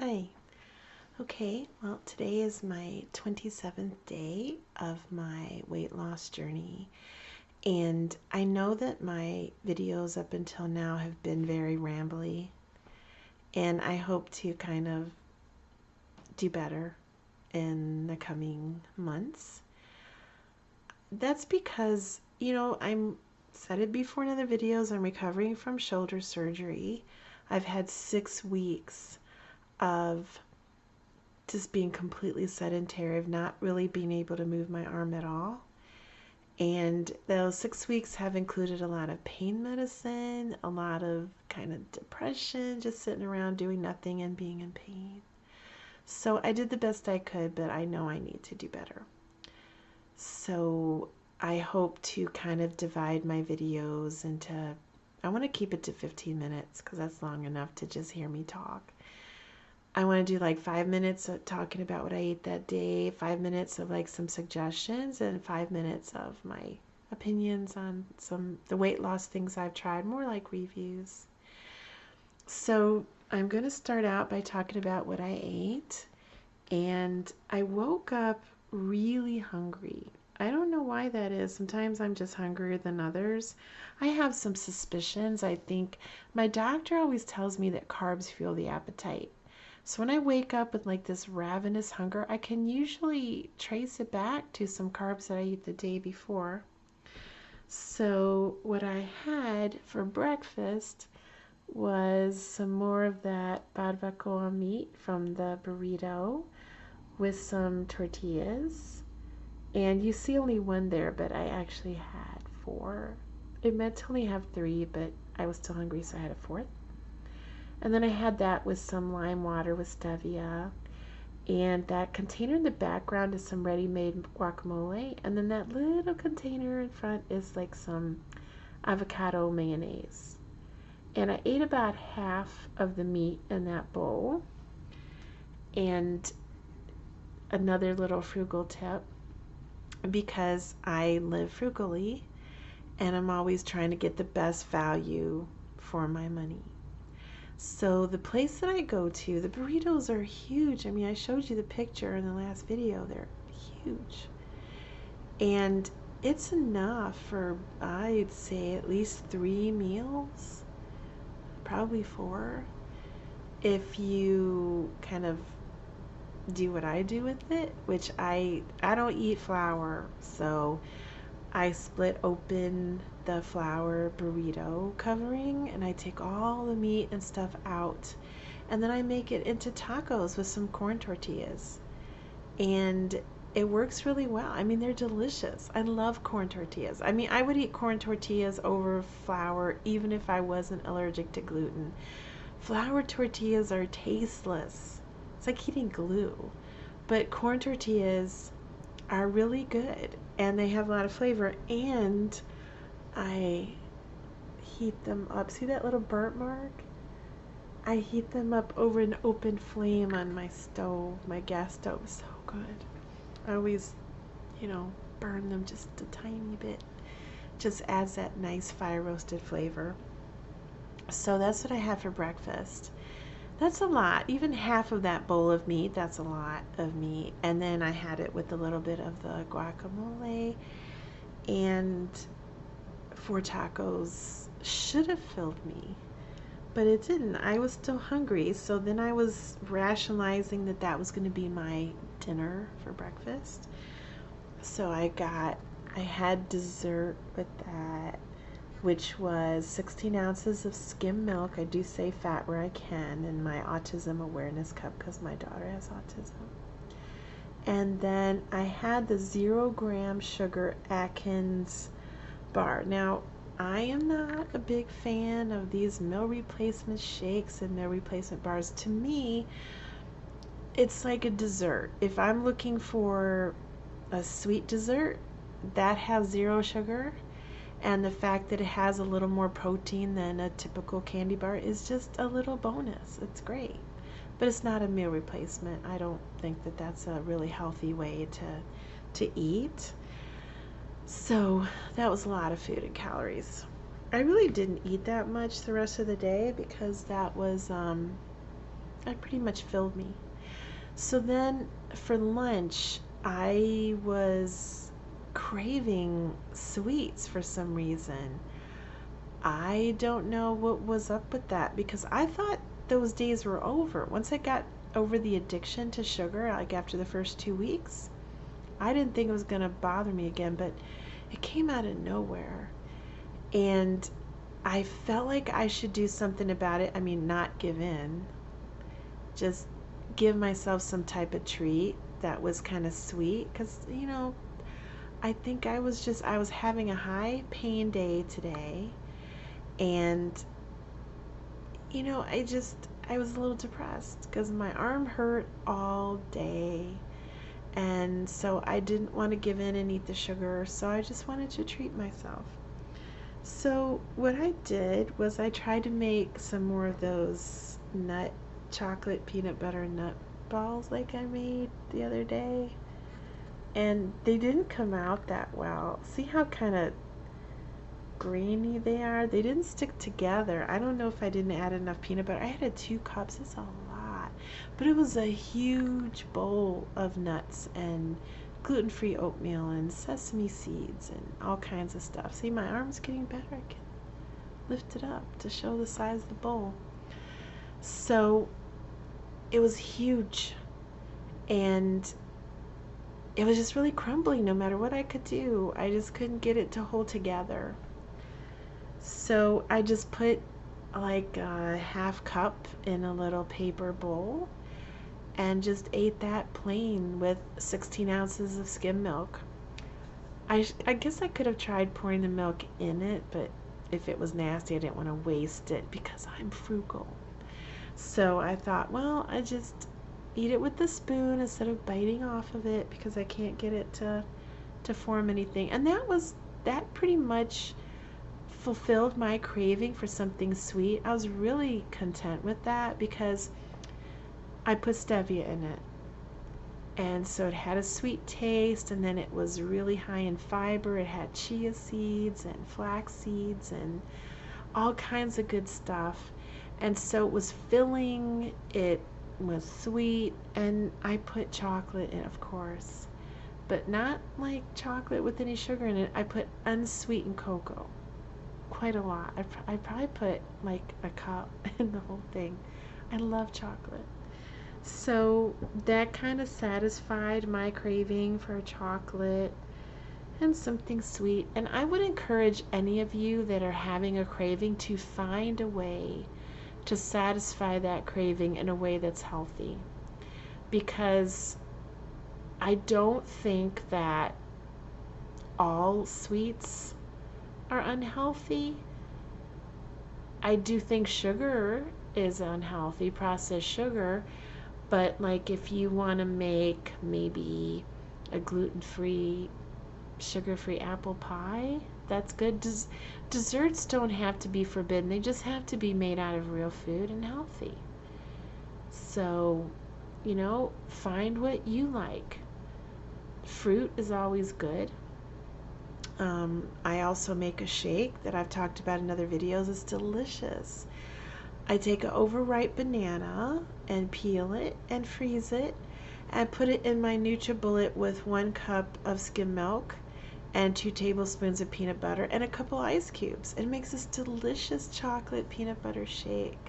Hi. Okay, well, today is my 27th day of my weight loss journey, and I know that my videos up until now have been very rambly, and I hope to kind of do better in the coming months. That's because, I'm said it before in other videos, I'm recovering from shoulder surgery. I've had 6 weeks of just being completely sedentary, of not really being able to move my arm at all. And those 6 weeks have included a lot of pain medicine, a lot of kind of depression, just sitting around doing nothing and being in pain. So I did the best I could, but I know I need to do better. So I hope to kind of divide my videos into, I want to keep it to 15 minutes because that's long enough to just hear me talk. I want to do like 5 minutes of talking about what I ate that day, 5 minutes of like some suggestions, and 5 minutes of my opinions on the weight loss things I've tried, more like reviews. So I'm going to start out by talking about what I ate. And I woke up really hungry. I don't know why that is. Sometimes I'm just hungrier than others. I have some suspicions. I think my doctor always tells me that carbs fuel the appetite. So when I wake up with like this ravenous hunger, I can usually trace it back to some carbs that I ate the day before. So what I had for breakfast was some more of that barbacoa meat from the burrito with some tortillas. And you see only one there, but I actually had 4. It meant to only have 3, but I was still hungry, so I had a 4th. And then I had that with some lime water with stevia. And that container in the background is some ready-made guacamole. And then that little container in front is like some avocado mayonnaise. And I ate about half of the meat in that bowl. And another little frugal tip, because I live frugally and I'm always trying to get the best value for my money. So the place that I go to, the burritos are huge. I mean, I showed you the picture in the last video. They're huge. And it's enough for, I'd say, at least 3 meals, probably 4, if you kind of do what I do with it, which I don't eat flour, so I split open the flour burrito covering and I take all the meat and stuff out, and then I make it into tacos with some corn tortillas, and it works really well. I mean, they're delicious. I love corn tortillas. I mean, I would eat corn tortillas over flour even if I wasn't allergic to gluten. Flour tortillas are tasteless. It's like eating glue. But corn tortillas are really good and they have a lot of flavor, and I heat them up. See that little burnt mark? I heat them up over an open flame on my stove, my gas stove. So good. I always, burn them just a tiny bit. Just adds that nice fire roasted flavor. So that's what I had for breakfast. That's a lot. Even half of that bowl of meat, that's a lot of meat. And then I had it with a little bit of the guacamole, and 4 tacos should have filled me, but it didn't. I was still hungry. So then I was rationalizing that that was going to be my dinner for breakfast. So I had dessert with that, which was 16 ounces of skim milk. I do say fat where I can in my autism awareness cup because my daughter has autism. And then I had the 0-gram sugar Atkins bar. Now, I am not a big fan of these meal replacement shakes and meal replacement bars. To me, it's like a dessert. If I'm looking for a sweet dessert that has 0 sugar, and the fact that it has a little more protein than a typical candy bar is just a little bonus. It's great. But it's not a meal replacement. I don't think that that's a really healthy way to eat. So that was a lot of food and calories. I really didn't eat that much the rest of the day because that was That pretty much filled me. So then for lunch, I was craving sweets for some reason. I don't know what was up with that because I thought those days were over. Once I got over the addiction to sugar, like after the first 2 weeks, I didn't think it was going to bother me again, but it came out of nowhere. And I felt like I should do something about it. I mean, not give in, just give myself some type of treat that was kind of sweet. Because, I think I was having a high pain day today. And, I was a little depressed because my arm hurt all day. And so I didn't want to give in and eat the sugar. So I just wanted to treat myself. So what I did was I tried to make some more of those chocolate peanut butter nut balls like I made the other day. And they didn't come out that well. See how kind of grainy they are? They didn't stick together. I don't know if I didn't add enough peanut butter. I added 2 cups. It's a lot. But it was a huge bowl of nuts and gluten-free oatmeal and sesame seeds and all kinds of stuff. See, my arm's getting better. I can lift it up to show the size of the bowl. So it was huge, and it was just really crumbling no matter what I could do. I just couldn't get it to hold together. So I just put like a half cup in a little paper bowl and just ate that plain with 16 ounces of skim milk. I guess I could have tried pouring the milk in it, but if it was nasty, I didn't want to waste it because I'm frugal. So I thought, well, I just eat it with the spoon instead of biting off of it because I can't get it to form anything. And that pretty much fulfilled my craving for something sweet. I was really content with that because I put stevia in it. And so it had a sweet taste, and then it was really high in fiber. It had chia seeds and flax seeds and all kinds of good stuff. And so it was filling, it was sweet, and I put chocolate in, of course. But not like chocolate with any sugar in it. I put unsweetened cocoa. Quite a lot. I probably put like a cup in the whole thing. I love chocolate. So that kind of satisfied my craving for chocolate and something sweet. And I would encourage any of you that are having a craving to find a way to satisfy that craving in a way that's healthy. Because I don't think that all sweets are unhealthy. I do think sugar is unhealthy, processed sugar. But like if you want to make maybe a gluten-free, sugar-free apple pie, that's good. Desserts don't have to be forbidden. They just have to be made out of real food and healthy. So, find what you like. Fruit is always good. I also make a shake that I've talked about in other videos. It's delicious. I take an overripe banana and peel it and freeze it and put it in my NutriBullet with 1 cup of skim milk and 2 tablespoons of peanut butter and a couple ice cubes. It makes this delicious chocolate peanut butter shake.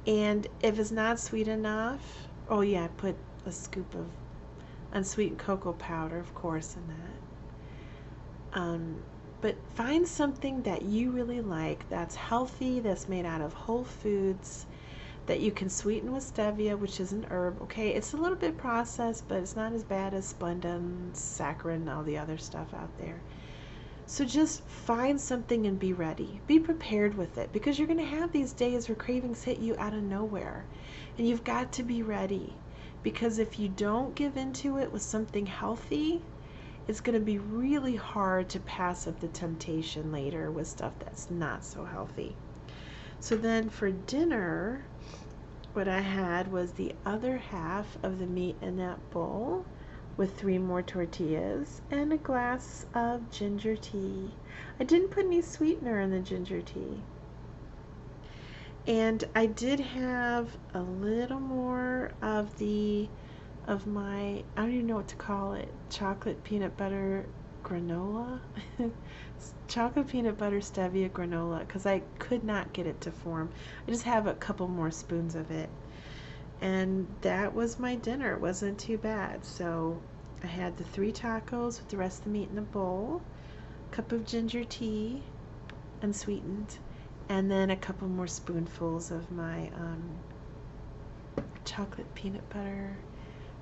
And if it's not sweet enough, oh yeah, I put a scoop of unsweetened cocoa powder, of course, in that. But find something that you really like, that's healthy, that's made out of whole foods, that you can sweeten with stevia, which is an herb. Okay, it's a little bit processed, but it's not as bad as Splenda and saccharin and all the other stuff out there. So just find something and be ready. Be prepared with it, because you're going to have these days where cravings hit you out of nowhere. And you've got to be ready, because if you don't give into it with something healthy, it's going to be really hard to pass up the temptation later with stuff that's not so healthy. So then for dinner, what I had was the other half of the meat in that bowl with 3 more tortillas and a glass of ginger tea. I didn't put any sweetener in the ginger tea. And I did have a little more of my, I don't even know what to call it, chocolate peanut butter granola. Chocolate peanut butter stevia granola, because I could not get it to form. I just have a couple more spoons of it. And that was my dinner. It wasn't too bad. So I had the 3 tacos with the rest of the meat in a bowl, a cup of ginger tea, unsweetened, and then a couple more spoonfuls of my chocolate peanut butter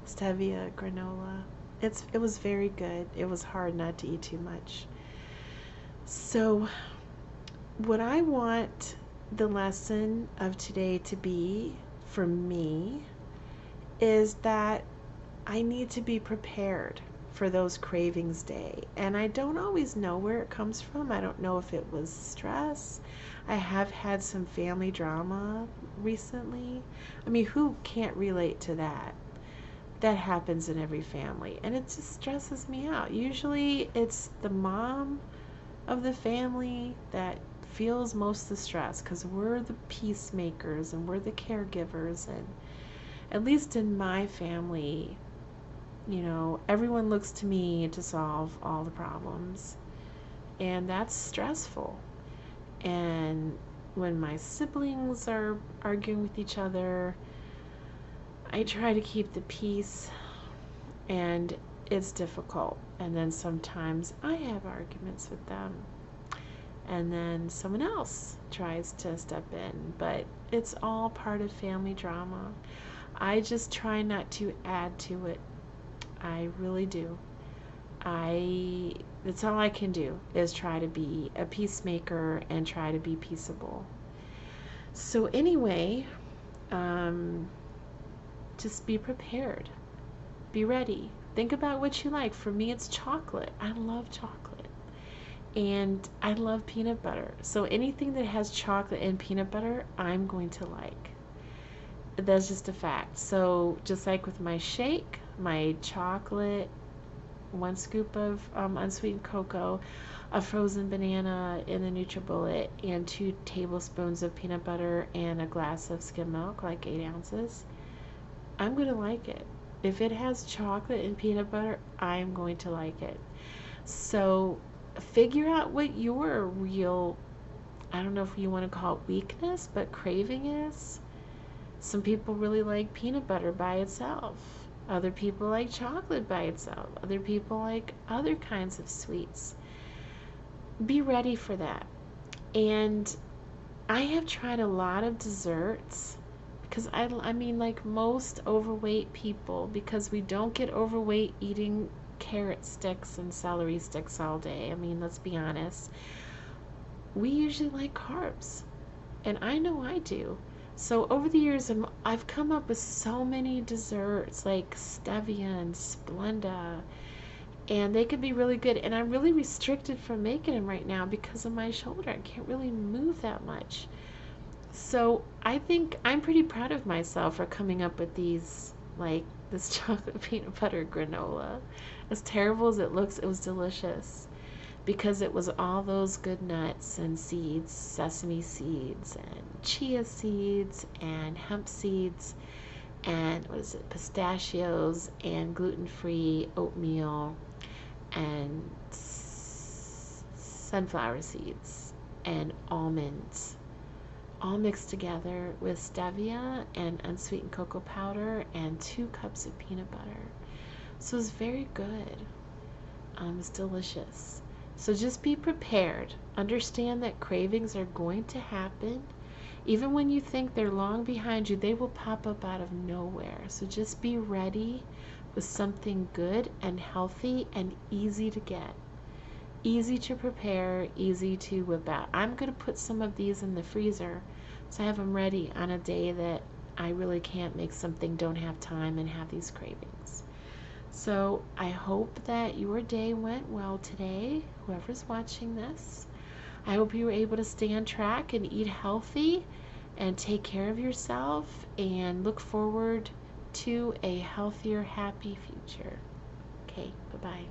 stevia granola. It was very good. It was hard not to eat too much. So what I want the lesson of today to be for me is that I need to be prepared for those cravings day. And I don't always know where it comes from. I don't know if it was stress. I have had some family drama recently. I mean, who can't relate to that? That happens in every family, and it just stresses me out. Usually it's the mom of the family that feels most of the stress, because we're the peacemakers and we're the caregivers. And at least in my family, you know, everyone looks to me to solve all the problems, and that's stressful. And when my siblings are arguing with each other, I try to keep the peace, and it's difficult. And then sometimes I have arguments with them, and then someone else tries to step in, but it's all part of family drama. I just try not to add to it. I really do. That's all I can do, is try to be a peacemaker and try to be peaceable. So anyway, just be prepared. Be ready. Think about what you like. For me, it's chocolate. I love chocolate. And I love peanut butter. So anything that has chocolate and peanut butter, I'm going to like. That's just a fact. So just like with my shake, my chocolate, 1 scoop of unsweetened cocoa, a frozen banana in the NutriBullet, and 2 tablespoons of peanut butter and a glass of skim milk, like 8 ounces, I'm going to like it. If it has chocolate and peanut butter, I'm going to like it. So figure out what your real, I don't know if you want to call it weakness, but craving is. Some people really like peanut butter by itself. Other people like chocolate by itself. Other people like other kinds of sweets. Be ready for that. And I have tried a lot of desserts, because I mean, like most overweight people, because we don't get overweight eating carrot sticks and celery sticks all day. I mean, let's be honest. We usually like carbs, and I know I do. So over the years, I've come up with so many desserts like stevia and Splenda, and they could be really good. And I'm really restricted from making them right now because of my shoulder. I can't really move that much. So I think I'm pretty proud of myself for coming up with these, like this chocolate peanut butter granola. As terrible as it looks, it was delicious, because it was all those good nuts and seeds, sesame seeds and chia seeds and hemp seeds and pistachios and gluten-free oatmeal and sunflower seeds and almonds, all mixed together with stevia and unsweetened cocoa powder and 2 cups of peanut butter. So it's very good. It's delicious. So just be prepared. Understand that cravings are going to happen. Even when you think they're long behind you, they will pop up out of nowhere. So just be ready with something good and healthy and easy to get. Easy to prepare, easy to whip out. I'm going to put some of these in the freezer so I have them ready on a day that I really can't make something, don't have time, and have these cravings. So I hope that your day went well today, whoever's watching this. I hope you were able to stay on track and eat healthy and take care of yourself, and look forward to a healthier, happy future. Okay, bye-bye.